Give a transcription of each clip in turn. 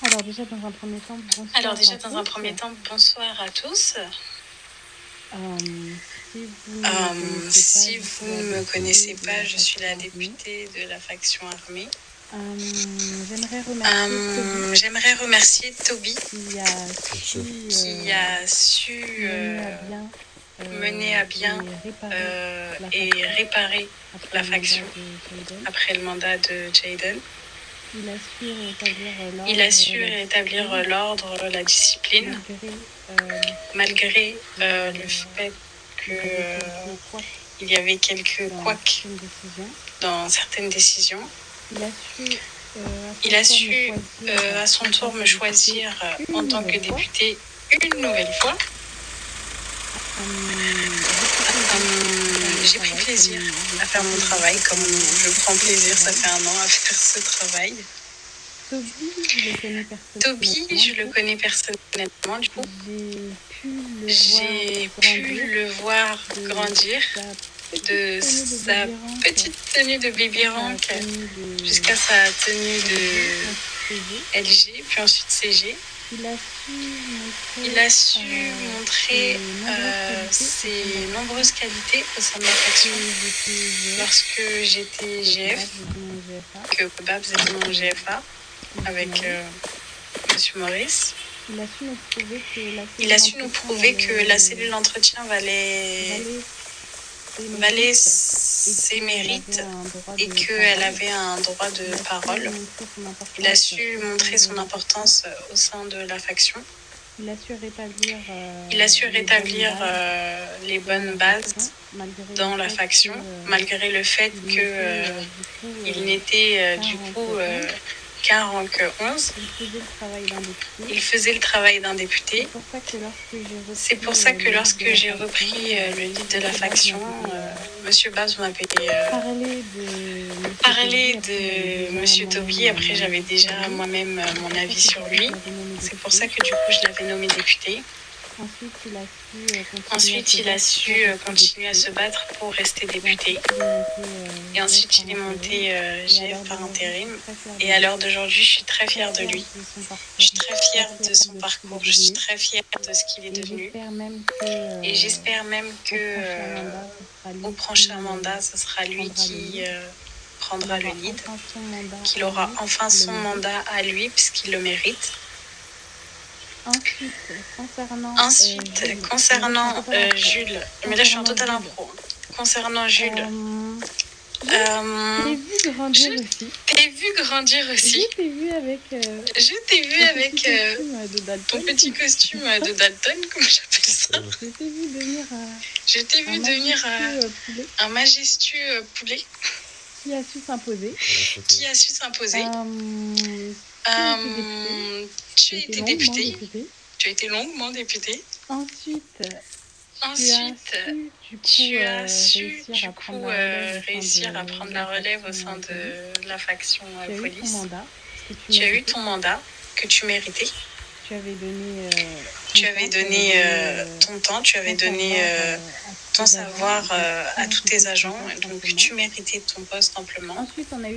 Alors déjà, dans un premier temps, bonsoir à tous. Si vous ne me connaissez pas, je suis la députée de la faction armée. J'aimerais remercier Toby qui a su mener à bien et réparer la faction après le mandat de Jaden. Il a su rétablir l'ordre, la discipline, malgré le fait qu'il y avait quelques couacs dans certaines décisions. Il a su à son tour me choisir en tant que député une nouvelle fois. J'ai pris plaisir à faire mon travail, comme je prends plaisir, ça fait 1 an, à faire ce travail. Toby, je le connais personnellement, du coup. J'ai pu le voir grandir de sa petite tenue de baby rank jusqu'à sa tenue de LG, puis ensuite CG. Il a su montrer ses nombreuses qualités au sein de la faction. Lorsque j'étais GF, que Babs était mon GFA, avec Monsieur Maurice, il a su nous prouver que la cellule d'entretien valait ses mérites et qu'elle avait un droit de parole. Il a su montrer son importance au sein de la faction. Il a su rétablir les bonnes bases dans la faction, malgré le fait qu'il n'était du coup qu'un rank 11. Il faisait le travail d'un député. C'est pour ça que lorsque j'ai repris le lead de la faction, Monsieur Baz m'avait parlé de Monsieur Toby. Après, j'avais déjà moi-même mon avis sur lui. C'est pour ça que du coup, je l'avais nommé député. Ensuite, il a su continuer à se battre pour rester député. Et ensuite, il est monté GF par intérim. Et à l'heure d'aujourd'hui, je suis très fière de lui. Je suis très fière de son parcours. Je suis très fière de ce qu'il est devenu. Et j'espère même qu'au prochain mandat, ce sera lui qui prendra le lead. Qu'il aura enfin son mandat à lui, puisqu'il le mérite. Ensuite, concernant Jules, mais là je suis en total impro. Concernant Jules, je t'ai vu grandir aussi. Je t'ai vu avec ton petit costume de Dalton, comme j'appelle ça. Je t'ai vu devenir un majestueux poulet. Qui a su s'imposer. Tu as été député. Tu as été longuement député. Ensuite, tu as su du coup réussir à prendre la relève au sein de la faction police. Tu as eu ton mandat que tu méritais. Tu avais donné ton temps, tu avais donné ton savoir à tous tes agents, donc tu méritais ton poste amplement. Ensuite, on a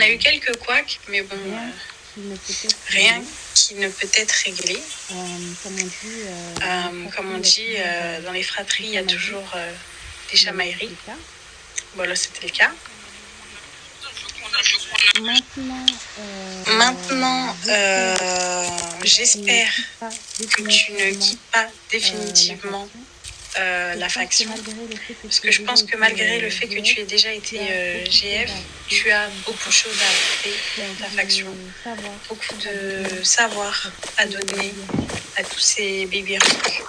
eu quelques couacs, mais bon, rien qui ne peut être réglé. Comme on dit, dans les fratries, il y a toujours des chamailleries. Voilà, c'était le cas. Maintenant, j'espère que tu ne quittes pas définitivement la faction, parce que je pense que malgré le fait que tu aies déjà été GF, tu as beaucoup de choses à apporter dans ta faction, beaucoup de savoir à donner à tous ces baby ranks.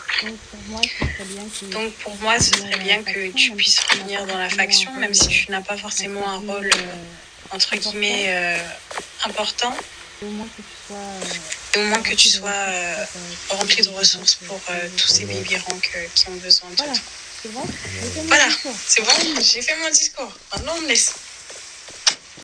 Donc pour moi, ce serait bien que tu puisses revenir dans la faction, même si tu n'as pas forcément un rôle entre guillemets important. Au moins que tu sois rempli de ressources pour tous ces baby ranks qui ont besoin de toi. Voilà, c'est bon, j'ai fait mon discours. Maintenant on me laisse.